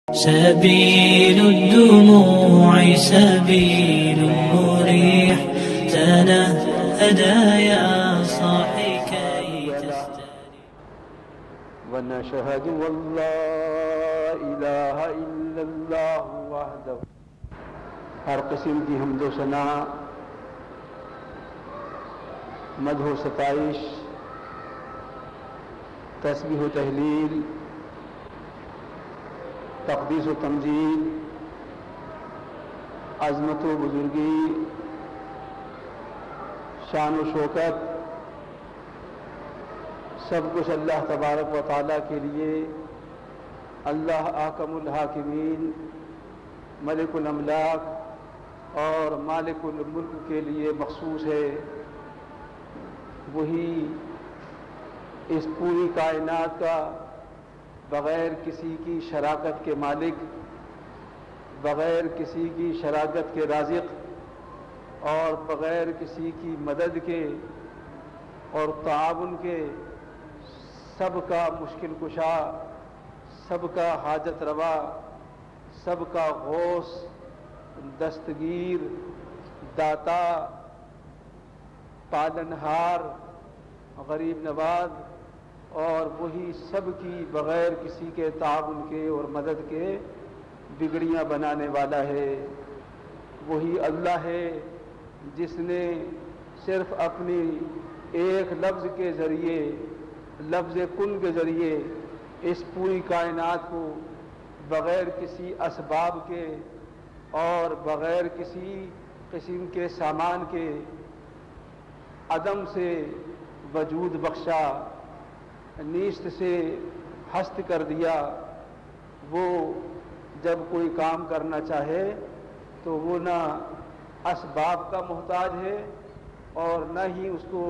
سبيل الدموع سبيل مريح تنهدى يا صاحي كي تستريح ونشهد أن لا إله إلا الله وحده ہر قسم کی حمد و ثنا مدح و ستائش تسبیح و تہلیل تقدیس و تمجید عظمت و بزرگی شان و شوکت سب کچھ اللہ تبارک و تعالیٰ کے لیے اللہ احکم الحاکمین ملک الاملاک اور مالک الملک کے لیے مخصوص ہے۔ وہی اس پوری کائنات کا بغیر کسی کی شراکت کے مالک، بغیر کسی کی شراکت کے رازق اور بغیر کسی کی مدد کے اور تعاون کے سب کا مشکل کشا، سب کا حاجت روا، سب کا غوث، دستگیر، داتا، پالنہار، غریب نواز، اور وہی سب کی بغیر کسی کے تعاون کے اور مدد کے بگڑیاں بنانے والا ہے۔ وہی اللہ ہے جس نے صرف اپنی ایک لفظ کے ذریعے، لفظ کن کے ذریعے اس پوری کائنات کو بغیر کسی اسباب کے اور بغیر کسی قسم کے سامان کے عدم سے وجود بخشا، نیست سے ہست کر دیا۔ وہ جب کوئی کام کرنا چاہے تو وہ نہ اسباب کا محتاج ہے اور نہ ہی اس کو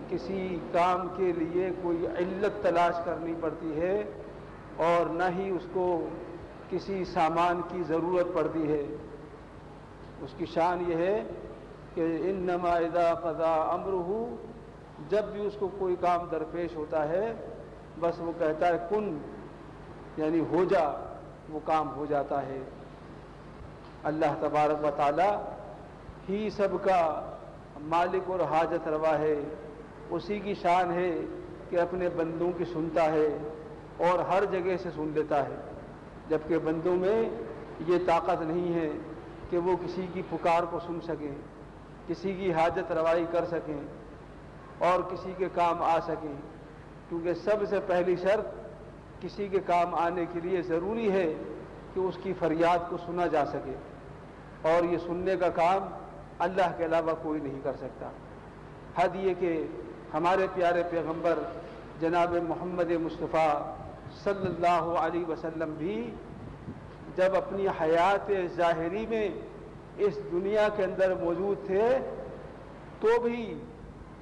کسی کام کے لیے کوئی علت تلاش کرنی پڑتی ہے اور نہ ہی اس کو کسی سامان کی ضرورت پڑتی ہے۔ اس کی شان یہ ہے کہ انما اذا قضى امرہ، جب بھی اس کو کوئی کام درپیش ہوتا ہے بس وہ کہتا ہے کن، یعنی ہو جا، وہ کام ہو جاتا ہے۔ اللہ تبارک و تعالی ہی سب کا مالک اور حاجت روا ہے۔ اسی کی شان ہے کہ اپنے بندوں کی سنتا ہے اور ہر جگہ سے سن لیتا ہے، جبکہ بندوں میں یہ طاقت نہیں ہے کہ وہ کسی کی پکار کو سن سکیں، کسی کی حاجت روائی کر سکیں اور کسی کے کام آ سکیں، کیونکہ سب سے پہلی شرط کسی کے کام آنے کے لیے ضروری ہے کہ اس کی فریاد کو سنا جا سکے، اور یہ سننے کا کام اللہ کے علاوہ کوئی نہیں کر سکتا۔ حد یہ کہ ہمارے پیارے پیغمبر جناب محمد مصطفیٰ صلی اللہ علیہ وسلم بھی جب اپنی حیات ظاہری میں اس دنیا کے اندر موجود تھے تو بھی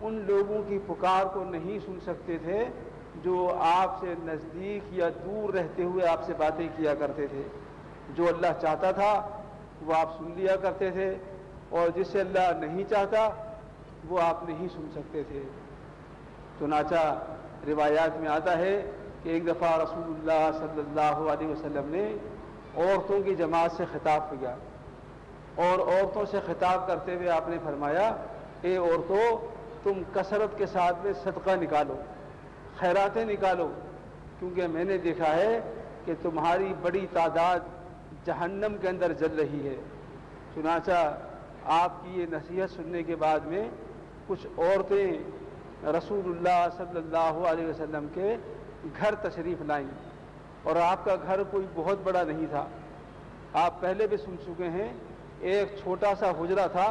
ان لوگوں کی پکار کو نہیں سن سکتے تھے جو آپ سے نزدیک یا دور رہتے ہوئے آپ سے باتیں کیا کرتے تھے۔ جو اللہ چاہتا تھا وہ آپ سن لیا کرتے تھے، اور جسے اللہ نہیں چاہتا وہ آپ نہیں سن سکتے تھے۔ چنانچہ روایات میں آتا ہے کہ ایک دفعہ رسول اللہ صلی اللہ علیہ وسلم نے عورتوں کی جماعت سے خطاب کیا، اور عورتوں سے خطاب کرتے ہوئے آپ نے فرمایا، اے عورتوں، تم کثرت کے ساتھ میں صدقہ نکالو، خیراتیں نکالو، کیونکہ میں نے دیکھا ہے کہ تمہاری بڑی تعداد جہنم کے اندر جل رہی ہے۔ چنانچہ آپ کی یہ نصیحت سننے کے بعد میں کچھ عورتیں رسول اللہ صلی اللہ علیہ وسلم کے گھر تشریف لائیں، اور آپ کا گھر کوئی بہت بڑا نہیں تھا، آپ پہلے بھی سن چکے ہیں، ایک چھوٹا سا حجرہ تھا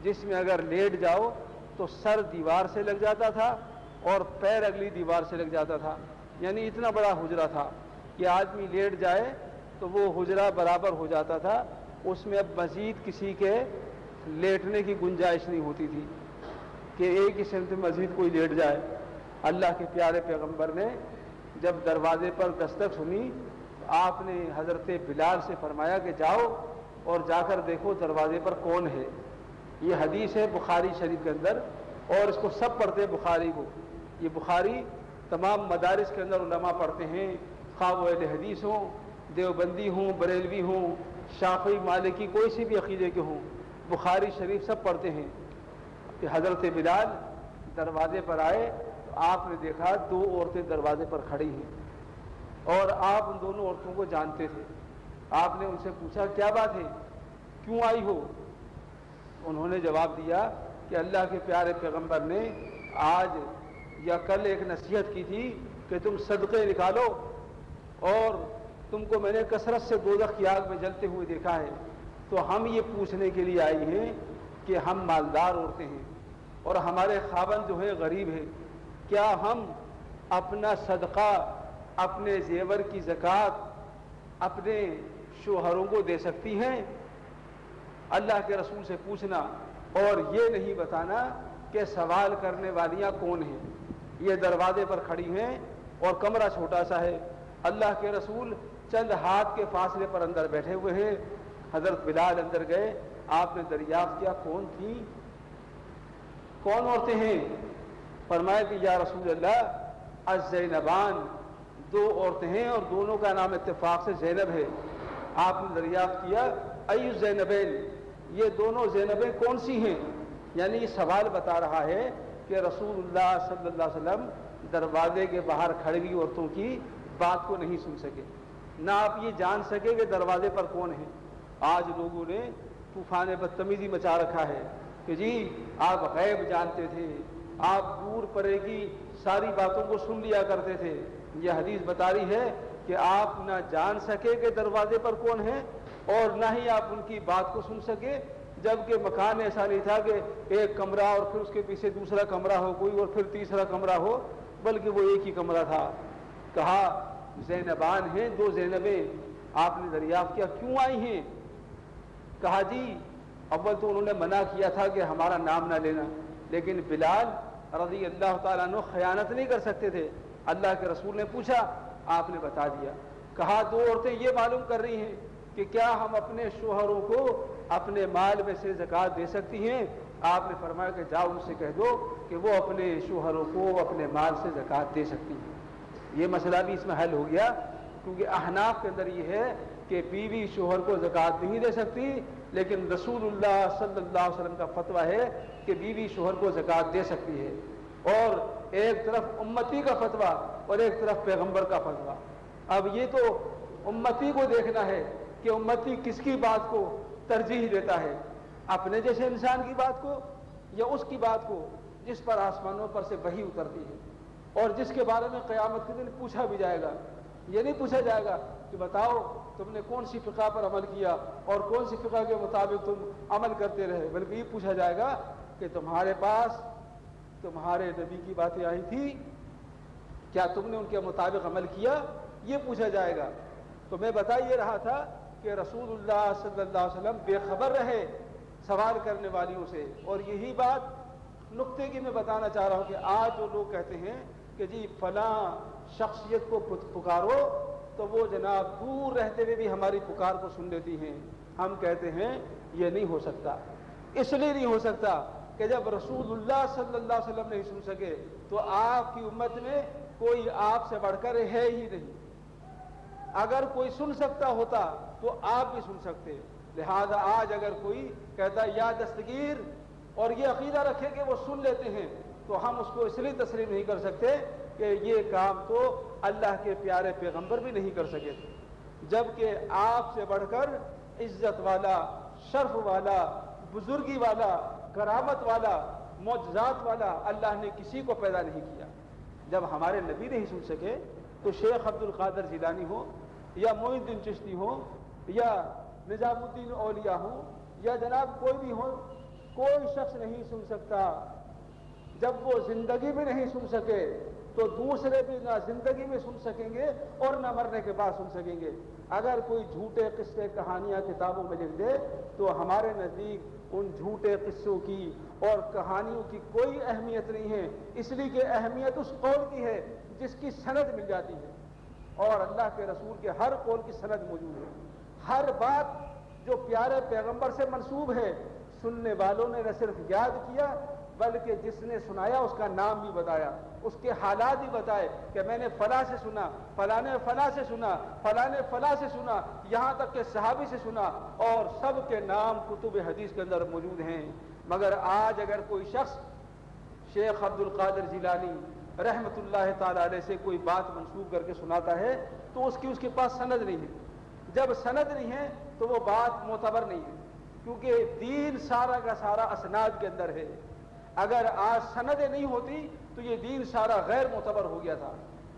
جس میں اگر لیٹ جاؤ تو سر دیوار سے لگ جاتا تھا اور پیر اگلی دیوار سے لگ جاتا تھا، یعنی اتنا بڑا حجرہ تھا کہ آدمی لیٹ جائے تو وہ حجرہ برابر ہو جاتا تھا، اس میں اب مزید کسی کے لیٹنے کی گنجائش نہیں ہوتی تھی کہ ایک ہی سمت میں مزید کوئی لیٹ جائے۔ اللہ کے پیارے پیغمبر نے جب دروازے پر دستک سنی تو آپ نے حضرت بلال سے فرمایا کہ جاؤ اور جا کر دیکھو دروازے پر کون ہے۔ یہ حدیث ہے بخاری شریف کے اندر، اور اس کو سب پڑھتے ہیں بخاری کو۔ یہ بخاری تمام مدارس کے اندر علماء پڑھتے ہیں، خواہ وہ اہل حدیث ہوں دیوبندی ہوں، بریلوی ہوں، شافعی، مالکی، کوئی سی بھی عقیدے کے ہوں، بخاری شریف سب پڑھتے ہیں کہ حضرت بلال دروازے پر آئے تو آپ نے دیکھا 2 عورتیں دروازے پر کھڑی ہیں اور آپ ان دونوں عورتوں کو جانتے تھے۔ آپ نے ان سے پوچھا کیا بات ہے، کیوں آئی ہو؟ انہوں نے جواب دیا کہ اللہ کے پیارے پیغمبر نے آج یا کل ایک نصیحت کی تھی کہ تم صدقے نکالو، اور تم کو میں نے کثرت سے دوزخ کی آگ میں جلتے ہوئے دیکھا ہے، تو ہم یہ پوچھنے کے لیے آئی ہیں کہ ہم مالدار عورتیں ہیں اور ہمارے خاوند جو ہے غریب ہے، کیا ہم اپنا صدقہ، اپنے زیور کی زکوٰۃ اپنے شوہروں کو دے سکتی ہیں؟ اللہ کے رسول سے پوچھنا اور یہ نہیں بتانا کہ سوال کرنے والیاں کون ہیں۔ یہ دروازے پر کھڑی ہیں اور کمرہ چھوٹا سا ہے، اللہ کے رسول چند ہاتھ کے فاصلے پر اندر بیٹھے ہوئے ہیں۔ حضرت بلال اندر گئے، آپ نے دریافت کیا کون تھی، کون عورتیں ہیں؟ فرمایا کہ یا رسول اللہ الزینبان، 2 عورتیں ہیں اور دونوں کا نام اتفاق سے زینب ہے۔ آپ نے دریافت کیا ای الزینبین، یہ دونوں زینبیں کون سی ہیں؟ یعنی یہ سوال بتا رہا ہے کہ رسول اللہ صلی اللہ علیہ وسلم دروازے کے باہر کھڑی ہوئی عورتوں کی بات کو نہیں سن سکے، نہ آپ یہ جان سکے کہ دروازے پر کون ہے۔ آج لوگوں نے طوفان بدتمیزی مچا رکھا ہے کہ جی آپ غیب جانتے تھے، آپ دور پرے کی ساری باتوں کو سن لیا کرتے تھے۔ یہ حدیث بتا رہی ہے کہ آپ نہ جان سکے کہ دروازے پر کون ہے اور نہ ہی آپ ان کی بات کو سن سکے، جبکہ مکان ایسا نہیں تھا کہ ایک کمرہ اور پھر اس کے پیچھے دوسرا کمرہ ہو کوئی اور پھر تیسرا کمرہ ہو، بلکہ وہ ایک ہی کمرہ تھا۔ کہا زینبان ہیں، 2 زینبیں۔ آپ نے دریافت کیا کیوں آئی ہیں؟ کہا جی اول تو انہوں نے منع کیا تھا کہ ہمارا نام نہ لینا، لیکن بلال رضی اللہ تعالیٰ عنہ خیانت نہیں کر سکتے تھے۔ اللہ کے رسول نے پوچھا، آپ نے بتا دیا۔ کہا 2 عورتیں یہ معلوم کر رہی ہیں کہ کیا ہم اپنے شوہروں کو اپنے مال میں سے زکوٰۃ دے سکتی ہیں؟ آپ نے فرمایا کہ جاؤ ان سے کہہ دو کہ وہ اپنے شوہروں کو اپنے مال سے زکوٰۃ دے سکتی ہیں۔ یہ مسئلہ بھی اس میں حل ہو گیا، کیونکہ احناف کے اندر یہ ہے کہ بیوی شوہر کو زکوٰۃ نہیں دے سکتی، لیکن رسول اللہ صلی اللہ علیہ وسلم کا فتویٰ ہے کہ بیوی شوہر کو زکوٰۃ دے سکتی ہے۔ اور ایک طرف امتی کا فتویٰ اور ایک طرف پیغمبر کا فتویٰ۔ اب یہ تو امتی کو دیکھنا ہے کہ امتی کس کی بات کو ترجیح دیتا ہے، اپنے جیسے انسان کی بات کو یا اس کی بات کو جس پر آسمانوں پر سے وحی اترتی ہے اور جس کے بارے میں قیامت کے دن پوچھا بھی جائے گا۔ یہ نہیں پوچھا جائے گا کہ بتاؤ تم نے کون سی فقہ پر عمل کیا اور کون سی فقہ کے مطابق تم عمل کرتے رہے، بلکہ یہ پوچھا جائے گا کہ تمہارے پاس تمہارے نبی کی باتیں آئی تھی، کیا تم نے ان کے مطابق عمل کیا؟ یہ پوچھا جائے گا۔ تو میں بتا یہ رہا تھا کہ رسول اللہ صلی اللہ علیہ وسلم بے خبر رہے سوال کرنے والیوں سے، اور یہی بات نقطے کی میں بتانا چاہ رہا ہوں کہ آج جو لوگ کہتے ہیں کہ جی فلاں شخصیت کو پکارو تو وہ جناب دور رہتے ہوئے بھی ہماری پکار کو سن لیتی ہیں، ہم کہتے ہیں یہ نہیں ہو سکتا۔ اس لیے نہیں ہو سکتا کہ جب رسول اللہ صلی اللہ علیہ وسلم نہیں سن سکے تو آپ کی امت میں کوئی آپ سے بڑھ کر ہے ہی نہیں۔ اگر کوئی سن سکتا ہوتا تو آپ بھی سن سکتے، لہذا آج اگر کوئی کہتا ہے یا دستگیر اور یہ عقیدہ رکھے کہ وہ سن لیتے ہیں تو ہم اس کو اس لیے تسلیم نہیں کر سکتے کہ یہ کام تو اللہ کے پیارے پیغمبر بھی نہیں کر سکے تھے، جبکہ آپ سے بڑھ کر عزت والا، شرف والا، بزرگی والا، کرامت والا، معجزات والا اللہ نے کسی کو پیدا نہیں کیا۔ جب ہمارے نبی نہیں سن سکے تو شیخ عبد القادر جیلانی ہو یا معین الدین چشتی ہو یا نظام الدین اولیاء ہو یا جناب کوئی بھی ہو، کوئی شخص نہیں سن سکتا۔ جب وہ زندگی میں نہیں سن سکے تو دوسرے بھی نہ زندگی میں سن سکیں گے اور نہ مرنے کے بعد سن سکیں گے۔ اگر کوئی جھوٹے قصے کہانیاں کتابوں میں لکھ دے تو ہمارے نزدیک ان جھوٹے قصوں کی اور کہانیوں کی کوئی اہمیت نہیں ہے، اس لیے کہ اہمیت اس قول کی ہے جس کی سند مل جاتی ہے، اور اللہ کے رسول کے ہر قول کی سند موجود ہے۔ ہر بات جو پیارے پیغمبر سے منسوب ہے سننے والوں نے نہ صرف یاد کیا بلکہ جس نے سنایا اس کا نام بھی بتایا، اس کے حالات بھی بتائے کہ میں نے فلاں سے سنا، فلاں نے فلاں سے سنا، فلاں نے فلاں سے سنا، یہاں تک کہ صحابی سے سنا، اور سب کے نام کتب حدیث کے اندر موجود ہیں۔ مگر آج اگر کوئی شخص شیخ عبد القادر جیلانی رحمۃ اللہ تعالی علیہ سے کوئی بات منسوب کر کے سناتا ہے تو اس کے پاس سند نہیں ہے۔ جب سند نہیں ہے تو وہ بات معتبر نہیں ہے، کیونکہ دین سارا کا سارا اسناد کے اندر ہے۔ اگر آج سندیں نہیں ہوتی تو یہ دین سارا غیر معتبر ہو گیا تھا۔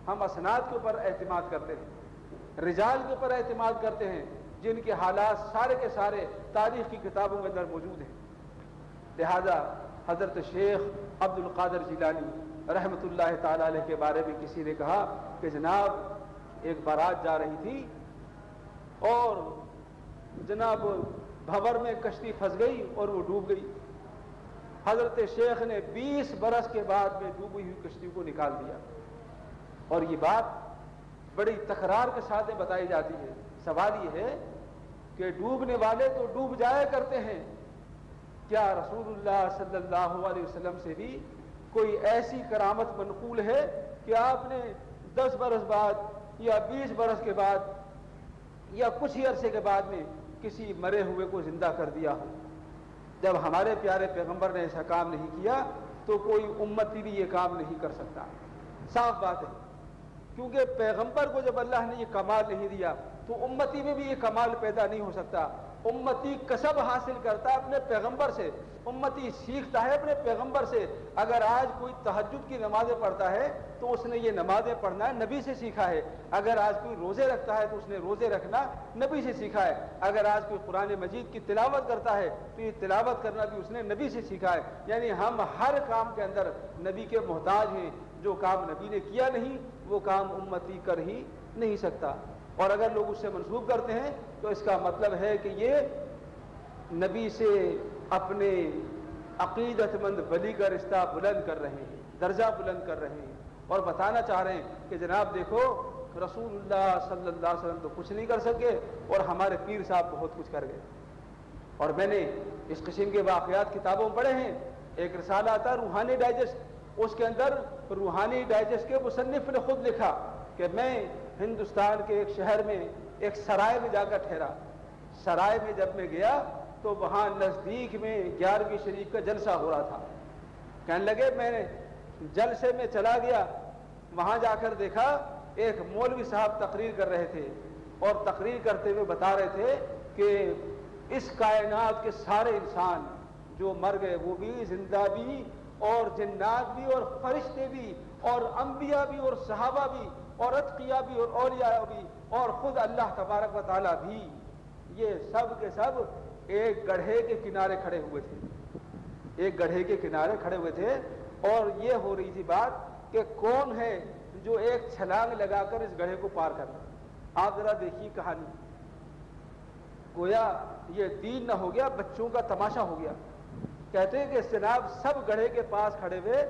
ہم اسناد کے اوپر اعتماد کرتے ہیں، رجال کے اوپر اعتماد کرتے ہیں، جن کے حالات سارے کے سارے تاریخ کی کتابوں کے اندر موجود ہیں۔ لہذا حضرت شیخ عبد القادر جیلانی رحمۃ اللہ تعالی علیہ کے بارے میں کسی نے کہا کہ جناب ایک بارات جا رہی تھی اور جناب بھنور میں کشتی پھنس گئی اور وہ ڈوب گئی۔ حضرت شیخ نے 20 برس کے بعد میں ڈوبی ہوئی کشتی کو نکال دیا، اور یہ بات بڑی تکرار کے ساتھ بتائی جاتی ہے۔ سوال یہ ہے کہ ڈوبنے والے تو ڈوب جایا کرتے ہیں، کیا رسول اللہ صلی اللہ علیہ وسلم سے بھی کوئی ایسی کرامت منقول ہے کہ آپ نے 10 برس بعد یا 20 برس کے بعد یا کچھ ہی عرصے کے بعد میں کسی مرے ہوئے کو زندہ کر دیا ہو؟ جب ہمارے پیارے پیغمبر نے ایسا کام نہیں کیا تو کوئی امتی بھی یہ کام نہیں کر سکتا۔ صاف بات ہے، کیونکہ پیغمبر کو جب اللہ نے یہ کمال نہیں دیا تو امتی میں بھی یہ کمال پیدا نہیں ہو سکتا۔ امتی کسب حاصل کرتا ہے اپنے پیغمبر سے، امتی سیکھتا ہے اپنے پیغمبر سے۔ اگر آج کوئی تہجد کی نمازیں پڑھتا ہے تو اس نے یہ نمازیں پڑھنا ہے نبی سے سیکھا ہے۔ اگر آج کوئی روزے رکھتا ہے تو اس نے روزے رکھنا نبی سے سیکھا ہے۔ اگر آج کوئی قرآن مجید کی تلاوت کرتا ہے تو یہ تلاوت کرنا بھی اس نے نبی سے سیکھا ہے۔ یعنی ہم ہر کام کے اندر نبی کے محتاج ہیں۔ جو کام نبی نے کیا نہیں وہ کام امتی کر ہی نہیں سکتا، اور اگر لوگ اس سے منسوب کرتے ہیں تو اس کا مطلب ہے کہ یہ نبی سے اپنے عقیدت مند ولی کا رشتہ بلند کر رہے ہیں، درجہ بلند کر رہے ہیں، اور بتانا چاہ رہے ہیں کہ جناب دیکھو رسول اللہ صلی اللہ علیہ وسلم تو کچھ نہیں کر سکے اور ہمارے پیر صاحب بہت کچھ کر گئے۔ اور میں نے اس قسم کے واقعات کتابوں میں پڑھے ہیں۔ ایک رسالہ آتا روحانی ڈائجسٹ، اس کے اندر روحانی ڈائجسٹ کے مصنف نے خود لکھا کہ میں ہندوستان کے ایک شہر میں ایک سرائے میں جا کر ٹھہرا۔ سرائے میں جب میں گیا تو وہاں نزدیک میں 11ویں شریف کا جلسہ ہو رہا تھا۔ کہنے لگے میں جلسے میں چلا گیا، وہاں جا کر دیکھا ایک مولوی صاحب تقریر کر رہے تھے، اور تقریر کرتے ہوئے بتا رہے تھے کہ اس کائنات کے سارے انسان جو مر گئے وہ بھی، زندہ بھی، اور جنات بھی، اور فرشتے بھی، اور انبیاء بھی، اور صحابہ بھی، اور اتقیاء بھی، اور اولیاء بھی، اور خود اللہ تبارک و تعالیٰ بھی، یہ سب کے سب ایک گڑھے کے کنارے کھڑے ہوئے تھے۔ ایک گڑھے کے کنارے کھڑے ہوئے تھے، اور یہ ہو رہی تھی بات کہ کون ہے جو ایک چھلانگ لگا کر اس گڑھے کو پار کر لے۔ آپ ذرا دیکھیے کہانی، گویا یہ دین نہ ہو گیا، بچوں کا تماشا ہو گیا۔ کہتے ہیں کہ جناب سب گڑھے کے پاس کھڑے ہوئے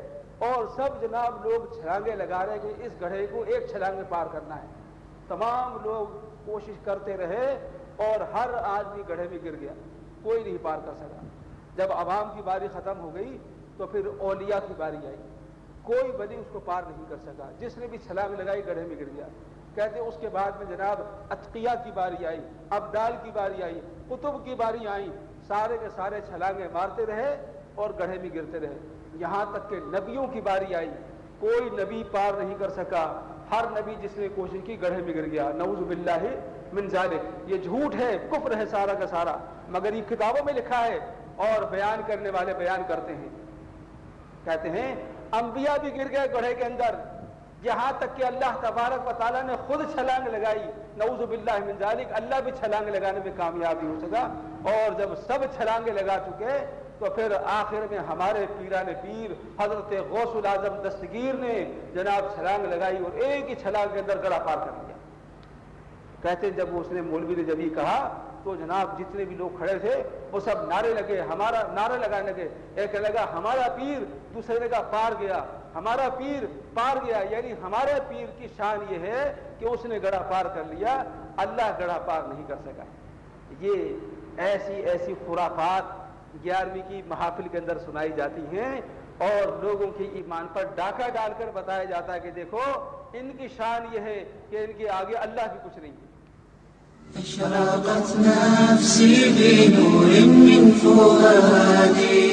اور سب جناب لوگ چھلانگیں لگا رہے کہ اس گڑھے کو ایک چھلانگ میں پار کرنا ہے۔ تمام لوگ کوشش کرتے رہے اور ہر آدمی گڑھے میں گر گیا، کوئی نہیں پار کر سکا۔ جب عوام کی باری ختم ہو گئی تو پھر اولیاء کی باری آئی، کوئی ولی اس کو پار نہیں کر سکا، جس نے بھی چھلانگ لگائی گڑھے میں گر گیا۔ کہتے اس کے بعد میں جناب اتقیاء کی باری آئی، ابدال کی باری آئی، قطب کی باری آئی، سارے کے سارے چھلانگیں مارتے رہے اور گڑھے میں گرتے رہے، یہاں تک کہ نبیوں کی باری آئی، کوئی نبی پار نہیں کر سکا۔ ہر نبی جس نے کوشش کی گڑھے میں گر گیا۔ نعوذ باللہ من ذالک، یہ جھوٹ ہے، کفر ہے سارا کا سارا، مگر یہ کتابوں میں لکھا ہے اور بیان کرنے والے بیان کرتے ہیں۔ کہتے ہیں انبیاء بھی گر گئے گڑھے کے اندر، یہاں تک کہ اللہ تبارک و تعالیٰ نے خود چھلانگ لگائی۔ نعوذ باللہ من ذالک، اللہ بھی چھلانگ لگانے میں کامیاب نہیں ہو سکا۔ اور جب سب چھلانگیں لگا چکے تو پھر آخر میں ہمارے پیران پیر حضرت غوث العظم دستگیر نے جناب چھلانگ لگائی اور ایک ہی چھلانگ کے اندر گڑھا پار کر لیا۔ کہتے ہیں جب اس نے مولوی نے جب یہ کہا تو جناب جتنے بھی لوگ کھڑے تھے وہ سب نعرے لگے، ہمارا نعرے لگانے لگے، ایک لگا ہمارا پیر، دوسرے نے کہا پار گیا، ہمارا پیر پار گیا۔ یعنی ہمارے پیر کی شان یہ ہے کہ اس نے گڑھا پار کر لیا، اللہ گڑھا پار نہیں کر سکا۔ یہ ایسی ایسی خرافات 11ویں کی محافل کے اندر سنائی جاتی ہیں اور لوگوں کے ایمان پر ڈاکہ ڈال کر بتایا جاتا ہے کہ دیکھو ان کی شان یہ ہے کہ ان کے آگے اللہ بھی کچھ نہیں ہے. أشرقت نفسي بنور من فؤادي